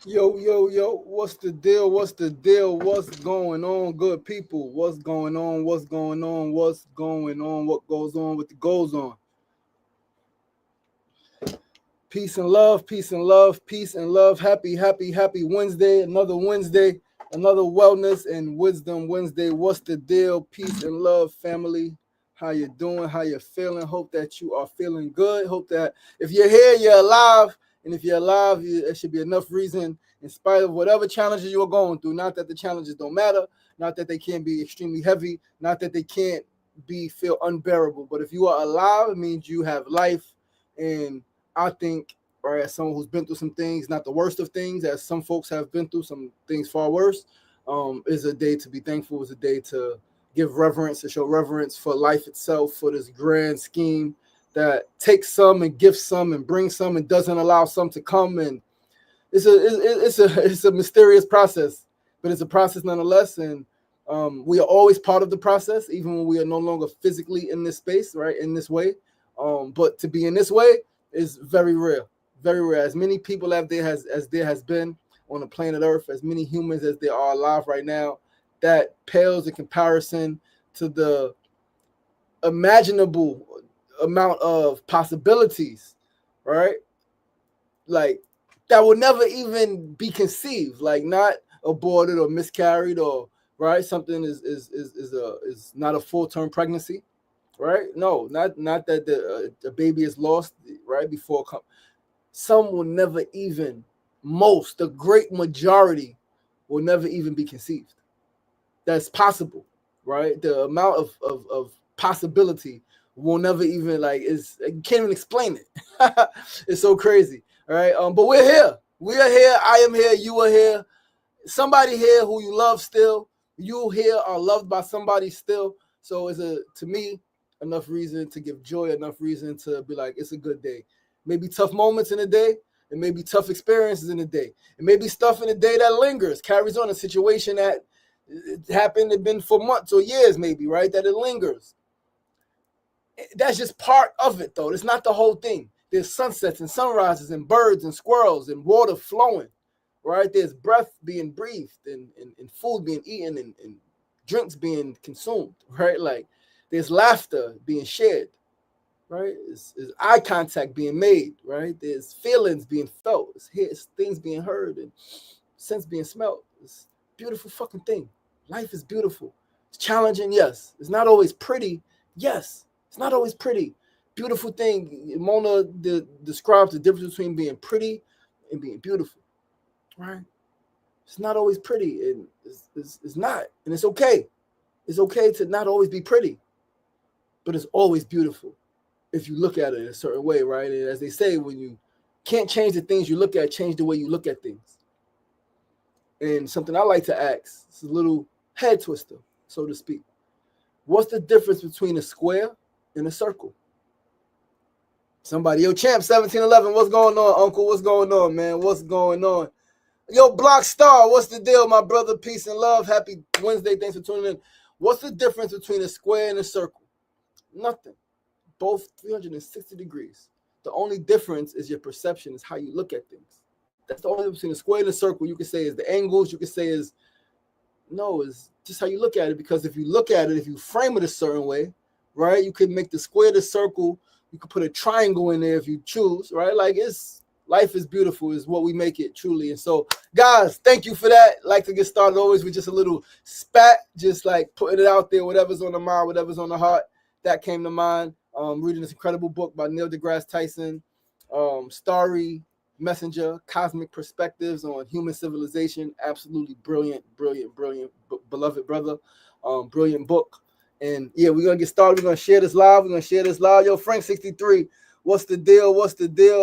Yo, yo, yo, what's the deal? What's the deal? What's going on, good people? What's going on? What's going on? What's going on? What goes on with the goes on? Peace and love, peace and love, peace and love. Happy, happy, happy Wednesday. Another Wednesday, another Wellness and Wisdom Wednesday. What's the deal? Peace and love, family. How you doing? How you feeling? Hope that you are feeling good. Hope that if you're here, you're alive. And if you're alive, there should be enough reason, in spite of whatever challenges you're going through. Not that the challenges don't matter, not that they can't be extremely heavy, not that they can't feel unbearable. But if you are alive, it means you have life. And I think, right, as someone who's been through some things, not the worst of things, as some folks have been through some things far worse, is a day to be thankful, is a day to give reverence, to show reverence for life itself, for this grand scheme that takes some and gives some and brings some and doesn't allow some to come. And it's a mysterious process, but it's a process nonetheless. And we are always part of the process, even when we are no longer physically in this space, right, in this way. But to be in this way is very rare, very rare. As many people as there has been on the planet Earth, as many humans as there are alive right now, that pales in comparison to the imaginable amount of possibilities, right? Like that will never even be conceived, like not aborted or miscarried or right. Something is not a full-term pregnancy, right? No, not that the baby is lost right before it comes. Some will never even, the great majority will never even be conceived. That's possible, right? The amount of possibility will never even you can't even explain it. It's so crazy, all right? But we're here. We are here. I am here. You are here. Somebody here who you love still. You here are loved by somebody still. So it's to me enough reason to give joy, enough reason to be like, it's a good day. Maybe tough moments in the day, and maybe tough experiences in the day. It may be stuff in the day that lingers, carries on, a situation that it happened, it been for months or years maybe, right, that it lingers. That's just part of it, though. It's not the whole thing. There's sunsets and sunrises and birds and squirrels and water flowing, right? There's breath being breathed and food being eaten and drinks being consumed, right? Like there's laughter being shared, right? There's eye contact being made, right? There's feelings being felt. It's things being heard and scents being smelled. It's a beautiful fucking thing. Life is beautiful. It's challenging, yes. It's not always pretty, yes. It's not always pretty. Beautiful thing. Mona describes the difference between being pretty and being beautiful, right? It's not always pretty, and it's not, and it's okay. It's okay to not always be pretty, but it's always beautiful if you look at it in a certain way, right? And as they say, when you can't change the things you look at, change the way you look at things. And something I like to ask, it's a little head twister, so to speak. What's the difference between a square and a circle? Somebody, yo, Champ 1711, what's going on, Uncle? What's going on, man? What's going on? Yo, Block Star, what's the deal, my brother? Peace and love. Happy Wednesday. Thanks for tuning in. What's the difference between a square and a circle? Nothing. Both 360 degrees. The only difference is your perception, is how you look at things. That's the only difference between a square and a circle. You can say is the angles. You can say is just how you look at it. Because if you look at it, if you frame it a certain way, right, you could make the square the circle. You could put a triangle in there if you choose, right? Like life is beautiful is what we make it truly. And so, guys, thank you for that. Like to get started always with just a little spat, just like putting it out there, whatever's on the mind, whatever's on the heart. That came to mind. Reading this incredible book by Neil deGrasse Tyson, Starry Messenger, Cosmic Perspectives on Human Civilization. Absolutely brilliant, beloved brother. Brilliant book. And yeah, we're going to get started. We're going to share this live. Yo, Frank63, what's the deal?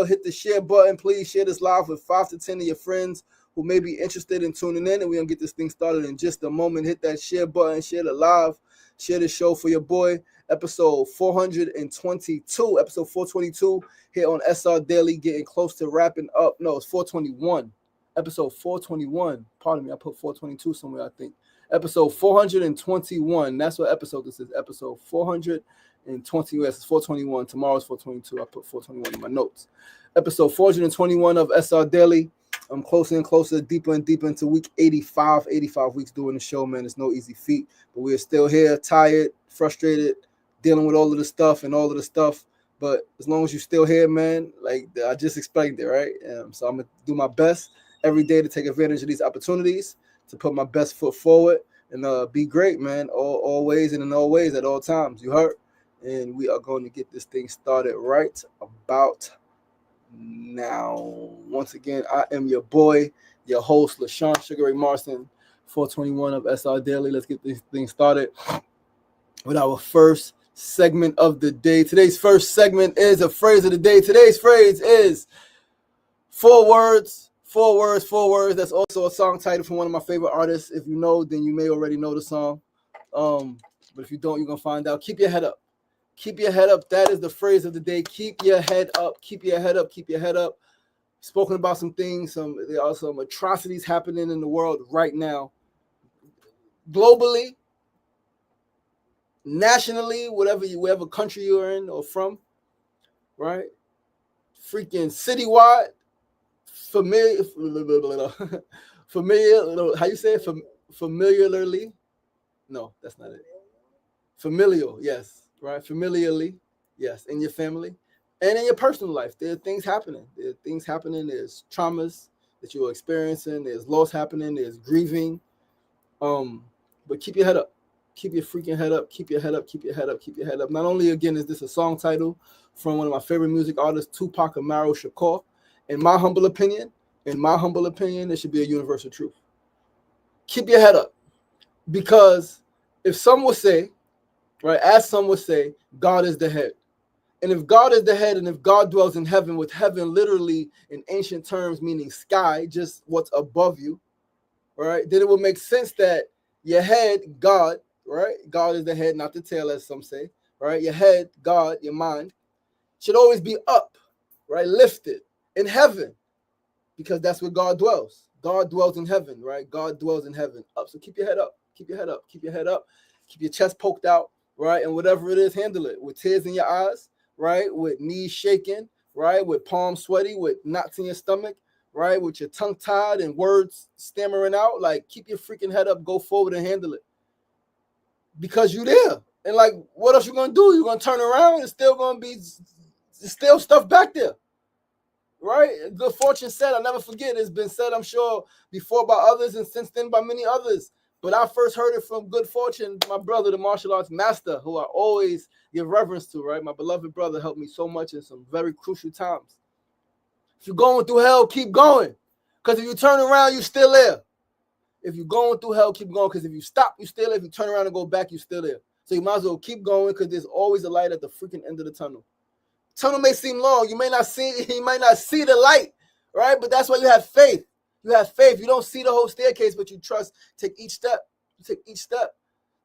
Hit the share button. Please share this live with 5 to 10 of your friends who may be interested in tuning in. And we're going to get this thing started in just a moment. Hit that share button. Share the live. Share the show for your boy. Episode 422. Episode 422 here on SRDaily. Getting close to wrapping up. No, it's 421. Episode 421. Pardon me. I put 422 somewhere, I think. Episode 421. That's what episode this is. Episode 420. Yes, it's 421. Tomorrow's 422. I put 421 in my notes. Episode 421 of SR Daily. I'm closer and closer, deeper and deeper into week 85. 85 weeks doing the show, man. It's no easy feat, but we're still here, tired, frustrated, dealing with all of the stuff and all of the stuff. But as long as you're still here, man, like I just explained it, right? So I'm gonna do my best every day to take advantage of these opportunities, to put my best foot forward, and be great, man. Always and in all ways at all times. You heard? And we are going to get this thing started right about now. Once again, I am your boy, your host, LaShawn Sugar Ray Marston, 421 of SRDaily. Let's get this thing started with our first segment of the day. Today's first segment is a phrase of the day. Today's phrase is 4 words, 4 words, 4 words. That's also a song title from one of my favorite artists. If you know, then you may already know the song. But if you don't, you're going to find out. Keep your head up. Keep your head up. That is the phrase of the day. Keep your head up. Keep your head up. Keep your head up. Spoken about some things. There are some atrocities happening in the world right now. Globally, nationally, whatever country you're in or from, right? Freaking citywide, familiar. How you say it? Familiarly? No, that's not it. Familial, yes. Right, familiarly, yes, in your family and in your personal life. There are things happening. There's traumas that you're experiencing. There's loss happening. There's grieving. But keep your head up. Keep your freaking head up. Keep your head up. Keep your head up. Keep your head up. Not only, again, is this a song title from one of my favorite music artists, Tupac Amaru Shakur. In my humble opinion, it should be a universal truth. Keep your head up. Because if some will say, right, as some would say, God is the head. And if God is the head, and if God dwells in heaven, with heaven literally in ancient terms meaning sky, just what's above you, right, then it would make sense that your head, God, right, God is the head, not the tail, as some say, right, your head, God, your mind, should always be up, right, lifted in heaven, because that's where God dwells. God dwells in heaven, right? God dwells in heaven. Up. So keep your head up. Keep your head up. Keep your head up. Keep your chest poked out. Right, and whatever it is, handle it with tears in your eyes, right, with knees shaking, right, with palms sweaty, with knots in your stomach, right, with your tongue tied and words stammering out. Like, keep your freaking head up, go forward and handle it, because you're there. And like, what else you gonna do? You're gonna turn around and still gonna be still stuff back there, right? Good fortune said, I'll never forget. It's been said, I'm sure, before by others and since then by many others. But I first heard it from Good Fortune, my brother, the martial arts master, who I always give reverence to, right? My beloved brother helped me so much in some very crucial times. If you're going through hell, keep going. Because if you turn around, you're still there. If you're going through hell, keep going. Because if you stop, you're still there. If you turn around and go back, you're still there. So you might as well keep going, because there's always a light at the freaking end of the tunnel. Tunnel may seem long. You might not see the light, right? But that's why you have faith. You have faith. You don't see the whole staircase, but you trust. Take each step. You take each step.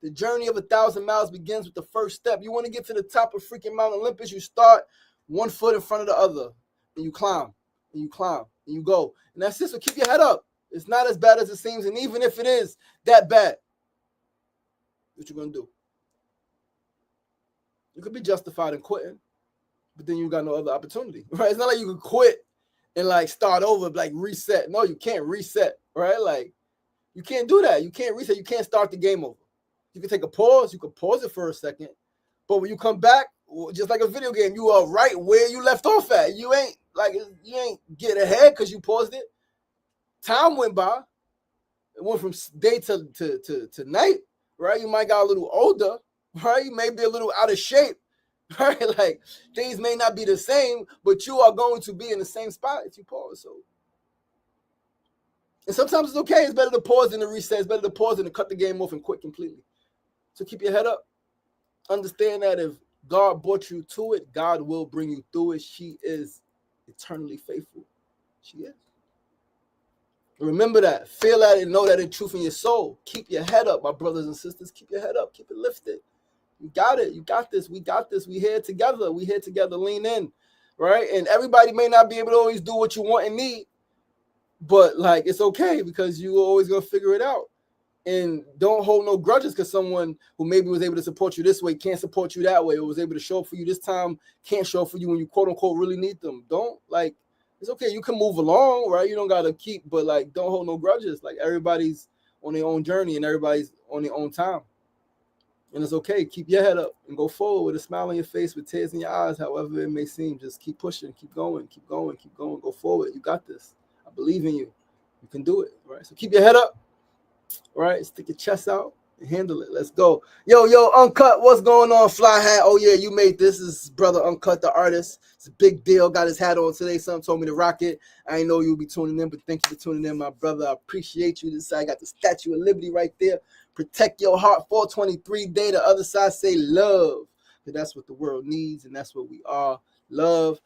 The journey of 1,000 miles begins with the first step. You want to get to the top of freaking Mount Olympus, you start one foot in front of the other, and you climb, and you climb, and you go. And that's it. So keep your head up. It's not as bad as it seems, and even if it is that bad, what you gonna do? You could be justified in quitting, but then you got no other opportunity, right? It's not like you could quit and like start over, like reset. No, you can't reset, right? Like, you can't do that. You can't reset. You can't start the game over. You can take a pause. You can pause it for a second, but when you come back, just like a video game, you are right where you left off at. You ain't get ahead because you paused it. Time went by. It went from day to night, right? You might got a little older, right? You may be a little out of shape. Right? Like, things may not be the same, but you are going to be in the same spot if you pause. So, and sometimes it's okay. It's better to pause than to reset. It's better to pause than to cut the game off and quit completely. So keep your head up. Understand that if God brought you to it, God will bring you through it. She is eternally faithful. She is. Remember that. Feel that and know that in truth in your soul. Keep your head up, my brothers and sisters. Keep your head up. Keep it lifted. You got it. You got this. We got this. We here together. We here together. Lean in, right? And everybody may not be able to always do what you want and need, but like, it's okay, because you always gonna figure it out. And don't hold no grudges because someone who maybe was able to support you this way can't support you that way, or was able to show up for you this time can't show up for you when you quote unquote really need them. Don't, like, it's okay. You can move along, right? You don't gotta keep, but like, don't hold no grudges. Like, everybody's on their own journey and everybody's on their own time, and it's okay. Keep your head up and go forward with a smile on your face, with tears in your eyes, however it may seem. Just keep pushing, keep going, keep going, keep going. Go forward. You got this. I believe in you. You can do it, right? So keep your head up, right? Stick your chest out and handle it. Let's go. Yo, Uncut, what's going on, Fly Hat? Oh, yeah, you made this. This is brother Uncut, the artist. It's a big deal. Got his hat on today. Something told me to rock it. I didn't know you'll be tuning in, but thank you for tuning in, my brother. I appreciate you. This side got the Statue of Liberty right there. Protect your heart. 423 day. The other side say love. That's what the world needs, and that's what we are. Love,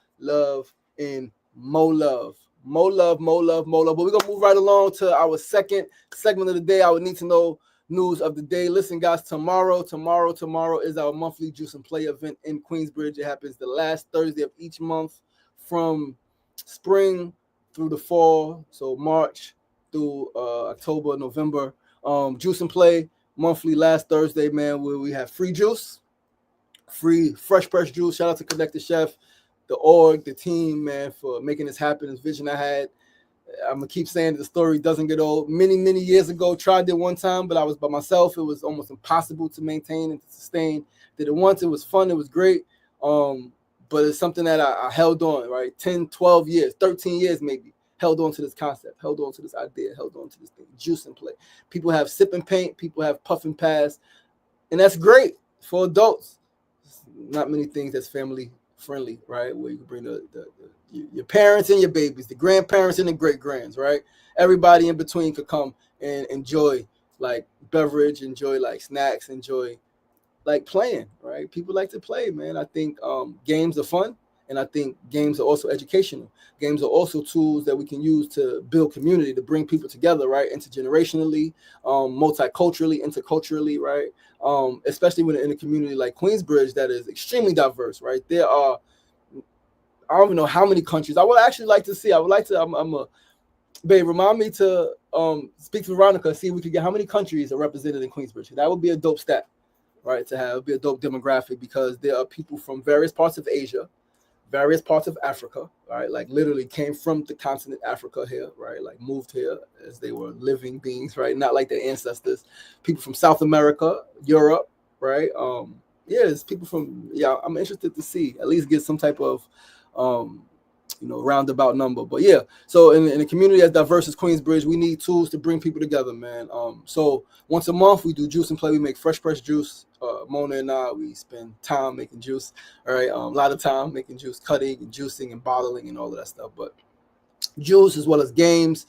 and more love. More love, more love, more love. But we're going to move right along to our second segment of the day. I would need to know news of the day. Listen, guys, tomorrow is our monthly Juice and Play event in Queensbridge. It happens the last Thursday of each month from spring through the fall. So March through October, November. Juice and Play monthly last Thursday, man, where we have free juice, free fresh pressed juice. Shout out to Connect the Chef, the org, the team, man, for making this happen. This vision I had. I'm gonna keep saying the story doesn't get old. Many years ago, tried it one time, but I was by myself. It was almost impossible to maintain and to sustain. Did it once. It was fun. It was great. But it's something that I held on, right? 10, 12 years, 13 years maybe. Held on to this concept, held on to this idea, held on to this thing. Juice and Play. People have sip and paint. People have puff and pass. And that's great for adults. Not many things that's family friendly, right? Where you can bring your parents and your babies, the grandparents and the great grands, right? Everybody in between could come and enjoy like beverage, enjoy like snacks, enjoy like playing, right? People like to play, man. I think games are fun, and I think games are also educational. Games are also tools that we can use to build community, to bring people together, right? Intergenerationally, multiculturally, interculturally, right? Especially when in a community like Queensbridge that is extremely diverse, right? There are, I don't even know how many countries. I would actually like to see. I would like to. Babe, remind me to speak to Veronica, see if we could get how many countries are represented in Queensbridge. That would be a dope stat, right? To have, it would be a dope demographic, because there are people from various parts of Asia, various parts of Africa, right? Like literally came from the continent Africa here, right? Like moved here as they were living beings, right? Not like their ancestors. People from South America, Europe, right? It's people from, I'm interested to see, at least get some type of, roundabout number. But yeah, so in a community as diverse as Queensbridge, we need tools to bring people together, man. So once a month we do Juice and Play. We make fresh pressed juice. Mona and I, we spend time making juice. All right, a lot of time making juice, cutting and juicing and bottling and all of that stuff. But juice as well as games,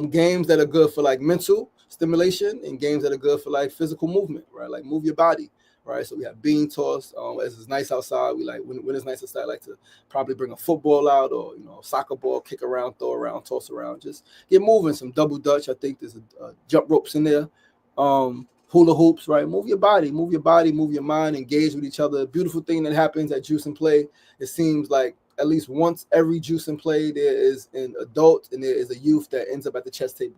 games that are good for like mental stimulation, and games that are good for like physical movement, right? Like move your body. Right, so we have bean toss. As it's nice outside, we like when it's nice outside, I like to probably bring a football out, or soccer ball, kick around, throw around, toss around, just get moving. Some double dutch. I think there's a jump ropes in there. Hula hoops, right? Move your body, move your mind, engage with each other. A beautiful thing that happens at Juice and Play. It seems like at least once every Juice and Play, there is an adult and there is a youth that ends up at the chess table.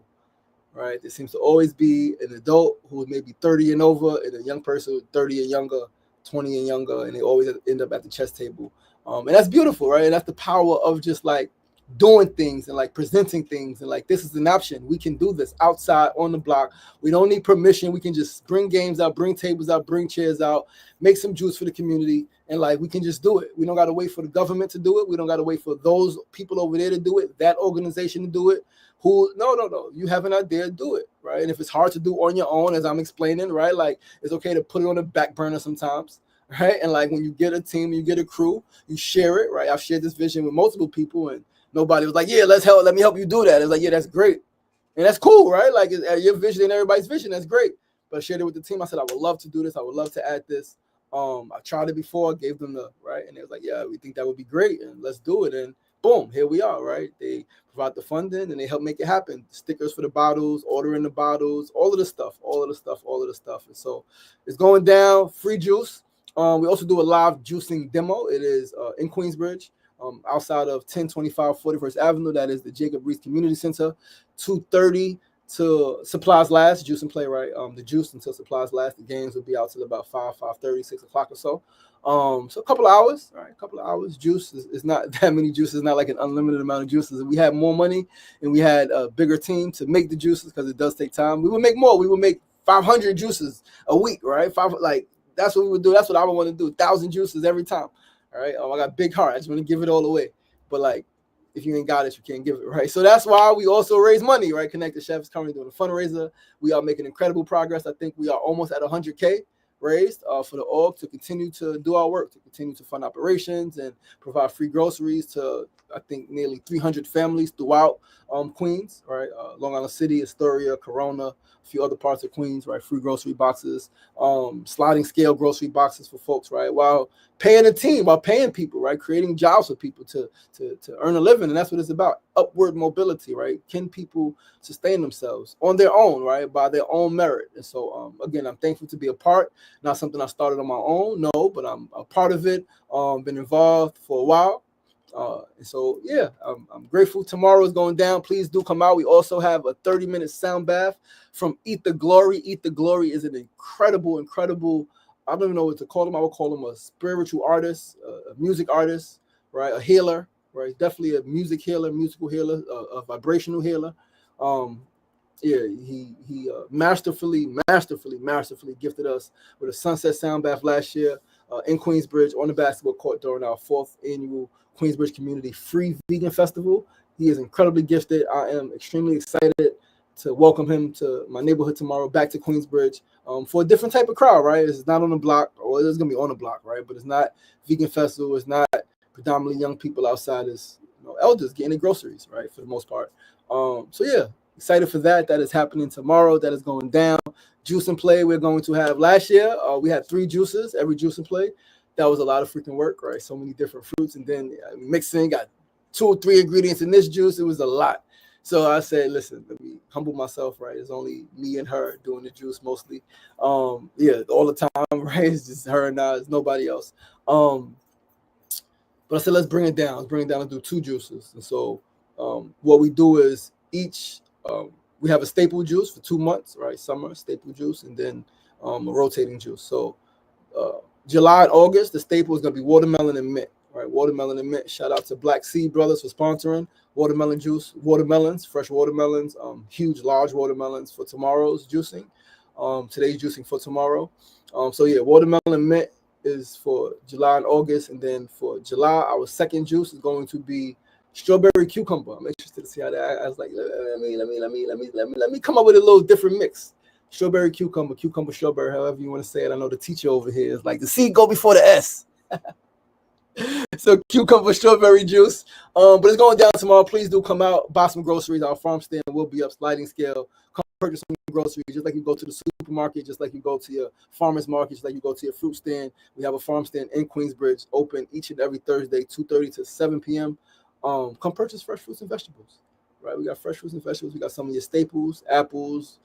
Right, there seems to always be an adult who is maybe 30 and over, and a young person 30 and younger, 20 and younger, and they always end up at the chess table. And that's beautiful, right? And that's the power of just like doing things and like presenting things, and like this is an option. We can do this outside on the block. We don't need permission. We can just bring games out, bring tables out, bring chairs out, make some juice for the community, and like we can just do it. We don't got to wait for the government to do it. We don't got to wait for those people over there to do it, that organization to do it. No. You have an idea, do it, right? And if it's hard to do on your own, as I'm explaining, right? Like it's okay to put it on the back burner sometimes, right? And like when you get a team, you get a crew, you share it, right? I've shared this vision with multiple people, and nobody was like, yeah, let me help you do that. It's like, yeah, that's great. And that's cool, right? Like your vision and everybody's vision, that's great. But I shared it with the team. I said, I would love to do this. I would love to add this. I tried it before, gave them the right, and they was like, yeah, we think that would be great, and let's do it. And boom, here we are, right? They provide the funding and they help make it happen. Stickers for the bottles, ordering the bottles, all of the stuff. And so it's going down, free juice. We also do a live juicing demo. It is in Queensbridge, outside of 1025 41st Avenue. That is the Jacob Reese Community Center, 2:30 to supplies last. Juice and Play, right? The juice until supplies last. The games will be out till about 5:30, 6 o'clock or so. So a couple of hours, all right, a couple of hours. Juice is not that many juices, not like an unlimited amount of juices. If we had more money and we had a bigger team to make the juices, because it does take time, we would make more. We would make 500 juices a week, right? That's what we would do. That's what I would want to do. 1,000 juices every time. All right. I got a big heart. I just want to give it all away. But like, if you ain't got it, you can't give it, right? So that's why we also raise money, right? Connected Chef is currently doing a fundraiser. We are making incredible progress. I think we are almost at 100K raised for the org to continue to do our work, to continue to fund operations and provide free groceries to, I think, nearly 300 families throughout Queens, right? Long Island City, Astoria, Corona, a few other parts of Queens, right? Free grocery boxes, sliding scale grocery boxes for folks, right? While paying a team, while paying people, right? Creating jobs for people to earn a living. And that's what it's about. Upward mobility, right? Can people sustain themselves on their own, right? By their own merit. And so, again, I'm thankful to be a part. Not something I started on my own, no, but I'm a part of it. Been involved for a while. And so, yeah, I'm grateful. Tomorrow is going down. Please do come out. We also have a 30-minute sound bath from Eat the Glory. Eat the Glory is an incredible, I don't even know what to call him. I would call him a spiritual artist, a music artist, right? A healer, right? Definitely a music healer, musical healer, a vibrational healer. He masterfully gifted us with a sunset sound bath last year in Queensbridge on the basketball court during our 4th annual Queensbridge Community Free Vegan Festival. He is incredibly gifted. I am extremely excited to welcome him to my neighborhood tomorrow, back to Queensbridge, for a different type of crowd, right? It's not on the block, or it's going to be on the block, right? But it's not vegan festival. It's not predominantly young people outside. It's elders getting their groceries, right, for the most part. So, yeah, excited for that. That is happening tomorrow. That is going down. Juice and play we're going to have. Last year, we had 3 juices, every juice and play. That was a lot of freaking work, right? So many different fruits. And then mixing, got 2 or 3 ingredients in this juice. It was a lot. So I said, listen, let me humble myself, right? It's only me and her doing the juice mostly. All the time, right? It's just her and I. It's nobody else. But I said, let's bring it down. Let's bring it down and do 2 juices. And so what we do is each, we have a staple juice for 2 months, right? Summer, staple juice, and then a rotating juice. So July and August, the staple is going to be watermelon and mint, right? Watermelon and mint. Shout out to Black Seed Brothers for sponsoring watermelon juice, watermelons, fresh watermelons, huge, large watermelons for tomorrow's juicing. Today's juicing for tomorrow. Watermelon mint is for July and August, and then for July, our second juice is going to be strawberry cucumber. I'm interested to see how that. I was like, let me come up with a little different mix. Strawberry cucumber, strawberry, however you want to say it. I know the teacher over here is like the C go before the S. So cucumber strawberry juice. But it's going down tomorrow. Please do come out, buy some groceries. Our farm stand will be up sliding scale. Come purchase some groceries, just like you go to the supermarket, just like you go to your farmer's market, just like you go to your fruit stand. We have a farm stand in Queensbridge, open each and every Thursday, 2:30 to 7 p.m. Come purchase fresh fruits and vegetables. Right, we got fresh fruits and vegetables. We got some of your staples, apples,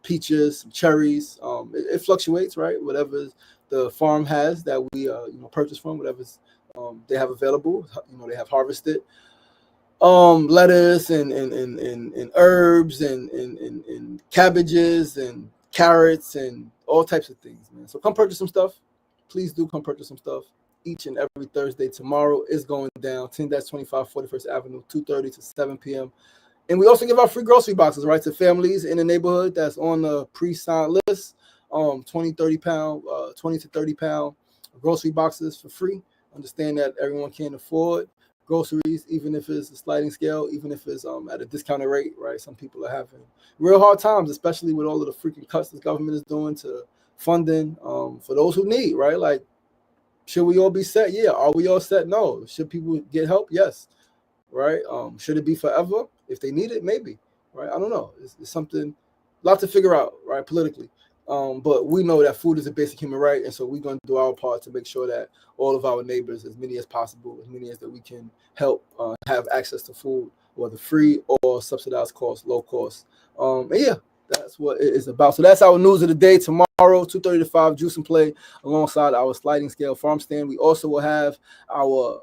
peaches, some cherries. It fluctuates, right? Whatever the farm has that we purchase from, whatever they have available. They have harvested. Lettuce and herbs and cabbages and carrots and all types of things, man. So come purchase some stuff. Please do come purchase some stuff. Each and every Thursday. Tomorrow is going down 10-25 41st Avenue, 2:30 to 7 p.m. And we also give out free grocery boxes, right, to families in the neighborhood that's on the pre-signed list. 20 to 30 pound grocery boxes for free. Understand that everyone can't afford groceries, even if it's a sliding scale, even if it's at a discounted rate, right? Some people are having real hard times, especially with all of the freaking cuts the government is doing to funding for those who need, right? Like, should we all be set? Yeah. Are we all set? No. Should people get help? Yes. Right. Should it be forever? If they need it, maybe. Right. I don't know. It's something, a lot to figure out, right, politically. But we know that food is a basic human right, and so we're going to do our part to make sure that all of our neighbors, as many as possible, as many as that we can help, have access to food, whether free or subsidized cost, low cost. That's what it is about. So that's our news of the day. Tomorrow, 2:30 to 5, juice and play alongside our sliding scale farm stand. We also will have our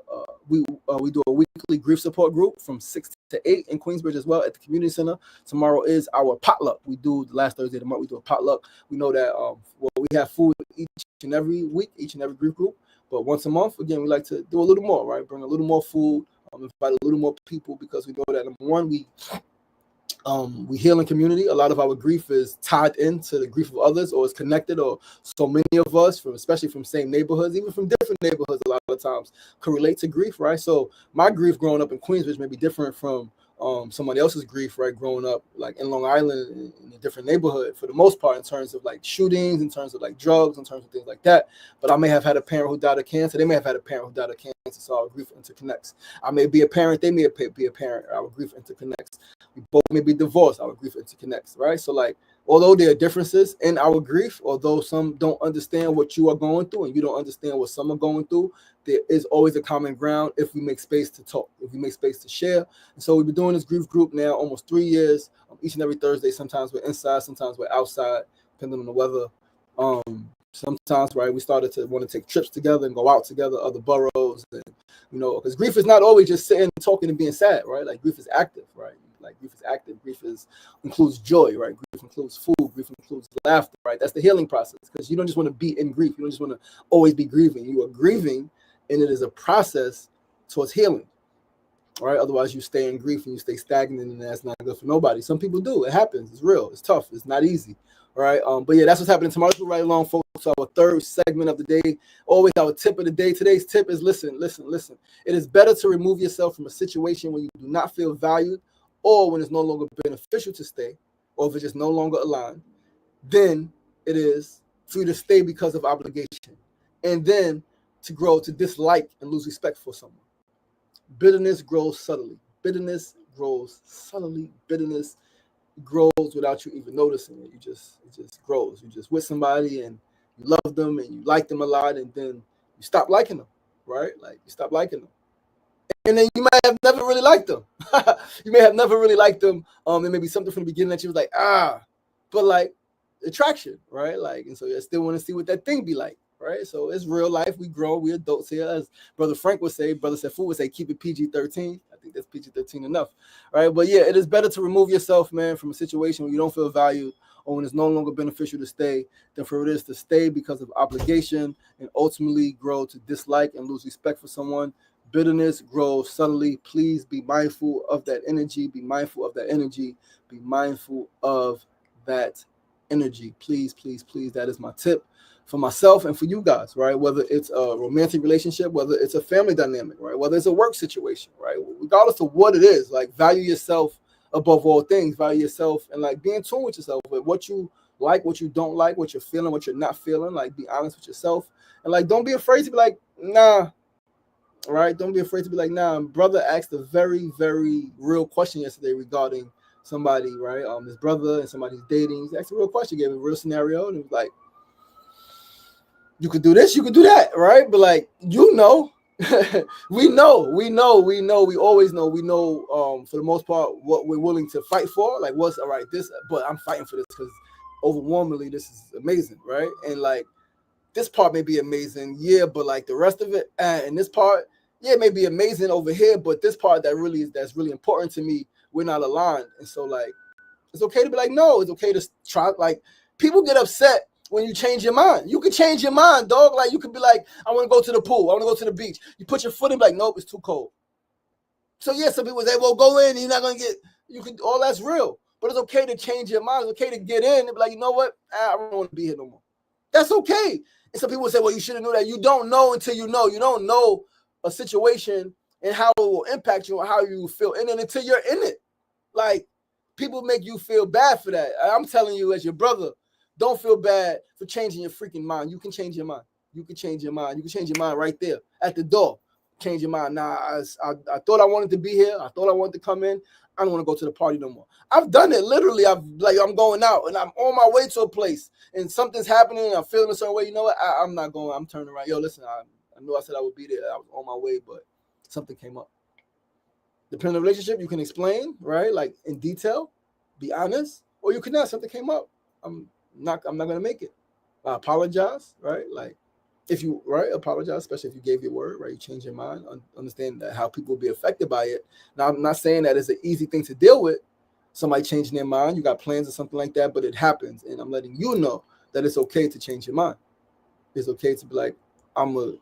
we do a weekly grief support group from 6 to 8 in Queensbridge as well at the community center. Tomorrow is our potluck. We do the last Thursday of the month. We do a potluck. We know that we have food each and every week, each and every grief group. But once a month, again, we like to do a little more, right? Bring a little more food, invite a little more people, because we know that, number one, we heal in community. A lot of our grief is tied into the grief of others, or is connected, or so many of us, especially from same neighborhoods, even from different neighborhoods, a lot of times can relate to grief, right? So my grief growing up in Queensbridge may be different from somebody else's grief, right? Growing up like in Long Island in a different neighborhood, for the most part, in terms of like shootings, in terms of like drugs, in terms of things like that. But I may have had a parent who died of cancer. They may have had a parent who died of cancer. So our grief interconnects. I may be a parent. They may be a parent. Our grief interconnects. We both may be divorced. Our grief interconnects, right? So like, although there are differences in our grief, although some don't understand what you are going through and you don't understand what some are going through, there is always a common ground if we make space to talk, if we make space to share. And so we've been doing this grief group now almost 3 years, each and every Thursday. Sometimes we're inside, sometimes we're outside, depending on the weather. Sometimes, right, we started to want to take trips together and go out together, other boroughs, and because grief is not always just sitting, talking, and being sad, right? Like grief is active, right? Like grief is active. Grief includes joy, right? Grief includes food. Grief includes laughter, right? That's the healing process, because you don't just want to be in grief. You don't just want to always be grieving. You are grieving, and it is a process towards healing, right? Otherwise, you stay in grief and you stay stagnant, and that's not good for nobody. Some people do. It happens. It's real. It's tough. It's not easy, right? But yeah, that's what's happening tomorrow. Let's move right along, folks. So our third segment of the day, always our tip of the day. Today's tip is listen. It is better to remove yourself from a situation when you do not feel valued, or when it's no longer beneficial to stay, or if it's just no longer aligned, than it is for you to stay because of obligation, and then to grow to dislike and lose respect for someone. Bitterness grows subtly. Bitterness grows subtly. Bitterness grows without you even noticing it. It just grows. You're just with somebody and you love them and you like them a lot, and then you stop liking them, right? Like you stop liking them. And then you might have never really liked them. You may have never really liked them. It may be something from the beginning that you was like, but like attraction, right? Like, and so you still want to see what that thing be like, right? So it's real life. We grow. We adults here. As Brother Frank would say, Brother Sefu would say, keep it PG-13. I think that's PG-13 enough, right? But yeah, it is better to remove yourself, man, from a situation where you don't feel valued, or when it's no longer beneficial to stay, than for it is to stay because of obligation and ultimately grow to dislike and lose respect for someone. Bitterness grows subtly. Please be mindful of that energy. Be mindful of that energy. Be mindful of that energy. Please, please, please. That is my tip for myself and for you guys, right? Whether it's a romantic relationship, whether it's a family dynamic, right? Whether it's a work situation, right? Regardless of what it is, like value yourself above all things. Value yourself and like be in tune with yourself, with what you like, what you don't like, what you're feeling, what you're not feeling. Like be honest with yourself, and like don't be afraid to be like, nah. Right? Don't be afraid to be like, nah. Brother asked a very, very real question yesterday regarding somebody, right? His brother and somebody's dating. He asked a real question, gave a real scenario, and it was like, you could do this, you could do that, right? But like, we know, we always know, for the most part, what we're willing to fight for. Like, what's all right, this, but I'm fighting for this because overwhelmingly, this is amazing, right? And like, this part may be amazing, yeah, but like the rest of it, and this part, yeah, may be amazing over here, but this part that's really important to me, we're not aligned. And so like, it's okay to be like, no, it's okay to try. Like, people get upset when you change your mind. You can change your mind, dog. Like, you could be like, I want to go to the pool, I want to go to the beach. You put your foot in, like, nope, it's too cold. So yeah, some people say, well, go in, you're not gonna get, you can, all that's real, but it's okay to change your mind. It's okay to get in and be like, you know what, I don't want to be here no more. That's okay. And some people say, well, you should have known that. You don't know until you know. You don't know a situation and how it will impact you and how you feel in it until you're in it. Like, people make you feel bad for that. I'm telling you, as your brother, don't feel bad for changing your freaking mind. You can change your mind. You can change your mind. You can change your mind right there at the door. Change your mind. Nah, I thought I wanted to be here. I thought I wanted to come in. I don't want to go to the party no more. I've done it literally. I'm going out and I'm on my way to a place and something's happening and I'm feeling a certain way. You know what? I'm not going. I'm turning around. Yo, listen, I know I said I would be there. I was on my way, but something came up. Depending on the relationship, you can explain, right? Like in detail, be honest, or you cannot. Something came up. I'm not gonna make it. I apologize, right? Like, if you apologize, especially if you gave your word, right? You change your mind, understand that how people will be affected by it. Now, I'm not saying that it's an easy thing to deal with. Somebody changing their mind, you got plans or something like that, but it happens, and I'm letting you know that it's okay to change your mind. It's okay to be like, I'm gonna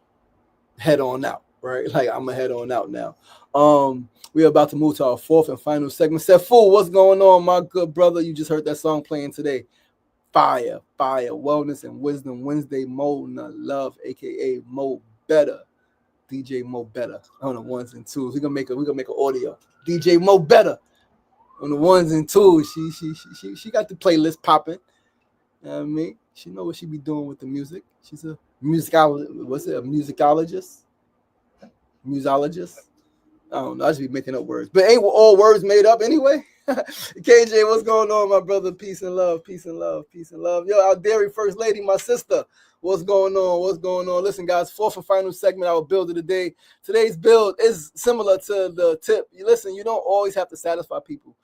head on out, right? Like I'm gonna head on out now. We're about to move to our fourth and final segment. Sefu, what's going on, my good brother? You just heard that song playing today. Fire, Wellness and Wisdom Wednesday. Mo Love, aka Mo Better, DJ Mo Better on the ones and twos. We're gonna make an audio. DJ Mo Better on the ones and twos. She got the playlist popping. You know what I mean? She know what she be doing with the music. She's a musicologist? Musologist? I don't know. I just be making up words. But ain't all words made up anyway? KJ, what's going on, my brother? Peace and love, peace and love, peace and love. Yo, our dairy first lady, my sister. What's going on? What's going on? Listen, guys, fourth and final segment, our build of the day. Today's build is similar to the tip. Listen, you don't always have to satisfy people.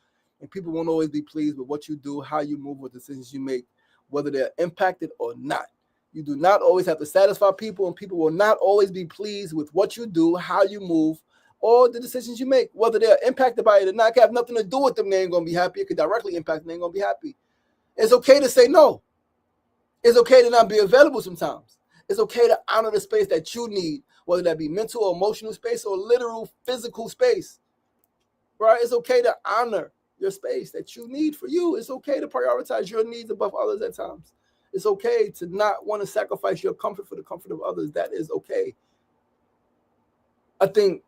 And people won't always be pleased with what you do, how you move, what decisions you make, whether they're impacted or not. You do not always have to satisfy people, and people will not always be pleased with what you do, how you move, or the decisions you make, whether they're impacted by it or not. It can have nothing to do with them. They ain't going to be happy. It could directly impact them. They ain't going to be happy. It's okay to say no. It's okay to not be available sometimes. It's okay to honor the space that you need, whether that be mental or emotional space or literal physical space, right? It's okay to honor your space that you need for you. It's okay to prioritize your needs above others at times. It's okay to not want to sacrifice your comfort for the comfort of others. That is okay. I think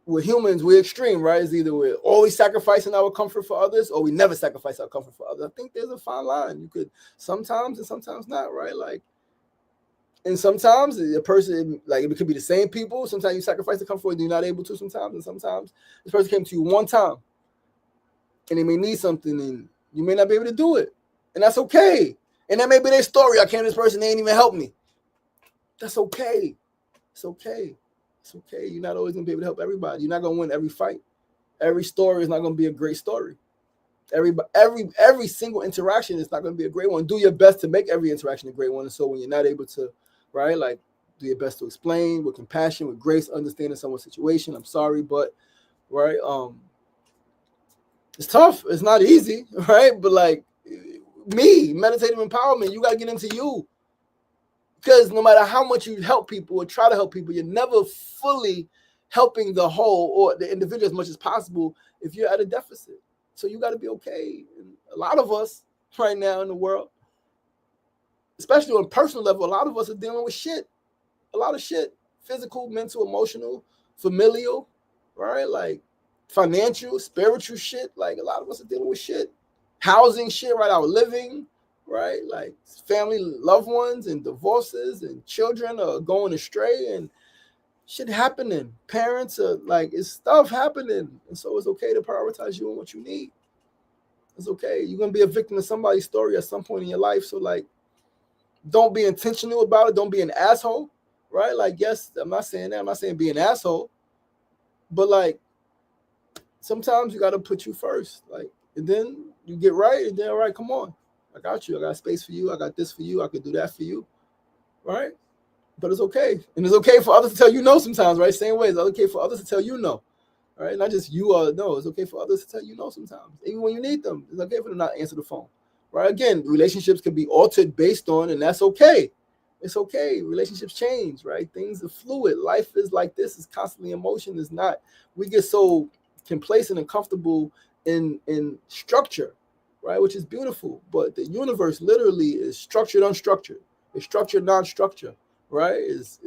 we're humans, we're extreme, right? It's either we're always sacrificing our comfort for others or we never sacrifice our comfort for others. I think there's a fine line. You could sometimes and sometimes not, right? Like, and sometimes a person, like it could be the same people. Sometimes you sacrifice the comfort and you're not able to sometimes. And sometimes this person came to you one time and they may need something and you may not be able to do it. And that's okay. And that may be their story. I came to this person, they ain't even help me. That's okay. It's okay. It's okay. You're not always going to be able to help everybody. You're not going to win every fight. Every story is not going to be a great story. Every single interaction is not going to be a great one. Do your best to make every interaction a great one. And so when you're not able to, right, like do your best to explain with compassion, with grace, understanding someone's situation. I'm sorry, but right, it's tough. It's not easy, right? But like meditative empowerment, you got to get into you. Because no matter how much you help people or try to help people, you're never fully helping the whole or the individual as much as possible if you're at a deficit. So you got to be okay. And a lot of us right now in the world, especially on a personal level, a lot of us are dealing with shit. A lot of shit. Physical, mental, emotional, familial, right? Like financial, spiritual shit. Like a lot of us are dealing with shit. Housing shit, right? Our living, right? Like family, loved ones, and divorces, and children are going astray, and shit happening. Parents are like, it's stuff happening, and so it's okay to prioritize you and what you need. It's okay. You're gonna be a victim of somebody's story at some point in your life, so like, don't be intentional about it. Don't be an asshole, right? Like, yes, I'm not saying that. I'm not saying be an asshole, but like, sometimes you got to put you first, like, and then you get right, and then all right, come on. I got you. I got space for you. I got this for you. I could do that for you. Right? But it's okay. And it's okay for others to tell you no sometimes, right? Same way. It's okay for others to tell you no. Right? Not just you or no. It's okay for others to tell you no sometimes. Even when you need them. It's okay for them not to answer the phone. Right? Again, relationships can be altered based on, and that's okay. It's okay. Relationships change, right? Things are fluid. Life is like this. It's constantly in motion. It's not. We get so complacent and comfortable in structure, right? Which is beautiful, but the universe literally is structured, unstructured. It's structured, non-structure, right? Is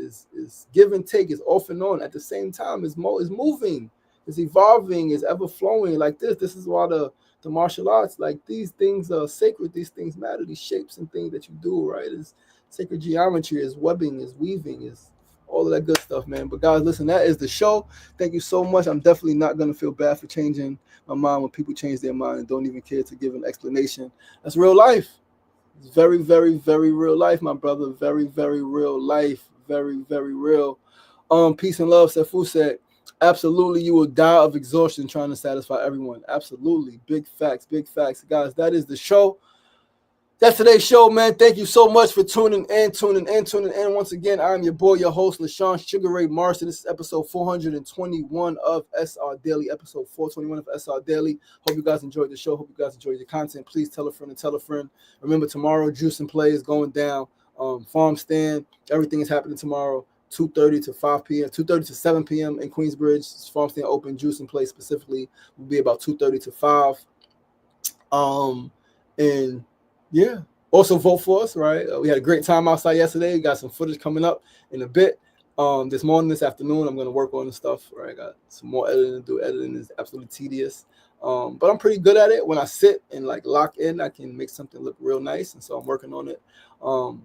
give and take, is off and on at the same time. Is moving, is evolving, is ever flowing like this. This is why the martial arts, like these things are sacred. These things matter. These shapes and things that you do, right? Is sacred geometry, is webbing, is weaving, is all of that good stuff, man. But guys, listen, that is the show. Thank you so much. I'm definitely not going to feel bad for changing my mind when people change their mind and don't even care to give an explanation. That's real life. It's very, very, very real life, my brother. Very, very real life. Very, very real. Peace and love. Sefu said, absolutely, you will die of exhaustion trying to satisfy everyone. Absolutely. Big facts, big facts. Guys, that is the show. That's today's show, man. Thank you so much for tuning in. Once again, I'm your boy, your host, LaShawn Sugar Ray Marston. This is episode 421 of SR Daily, episode 421 of SR Daily. Hope you guys enjoyed the show. Hope you guys enjoyed the content. Please tell a friend and tell a friend. Remember, tomorrow, Juice and Play is going down. Farm stand, everything is happening tomorrow. 2:30 to 5 p.m., 2:30 to 7 p.m. in Queensbridge. Farm stand open, juice and place specifically will be about 2:30 to 5. And yeah, also vote for us, right? We had a great time outside yesterday. We got some footage coming up in a bit. This morning, this afternoon, I'm going to work on the stuff, right? I got some more editing to do. Editing is absolutely tedious. But I'm pretty good at it. When I sit and like lock in, I can make something look real nice. And so I'm working on it.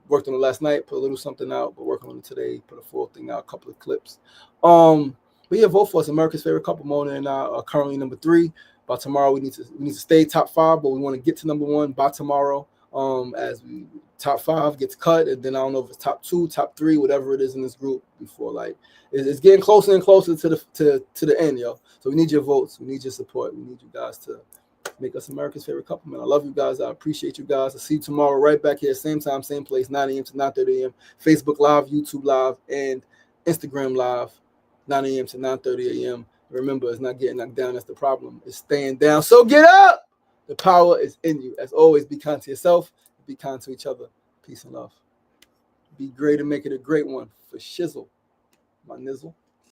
Worked on it last night, put a little something out, but working on it today, put a full thing out, a couple of clips. But yeah, vote for us. America's favorite couple. Mona and I are currently number 3. By tomorrow, we need to stay top 5, but we want to get to number 1 by tomorrow. As we top 5 gets cut, and then I don't know if it's top 2, top 3, whatever it is in this group. Before like it's getting closer and closer to the end, yo. So we need your votes, we need your support, we need you guys to make us America's favorite couple, man. I love you guys. I appreciate you guys. I'll see you tomorrow right back here, same time, same place, 9 a.m. to 9:30 a.m. Facebook Live, YouTube Live, and Instagram Live, 9 a.m. to 9:30 a.m. Remember, it's not getting knocked down that's the problem. It's staying down. So get up. The power is in you. As always, be kind to yourself. Be kind to each other. Peace and love. Be great and make it a great one. For shizzle, my nizzle.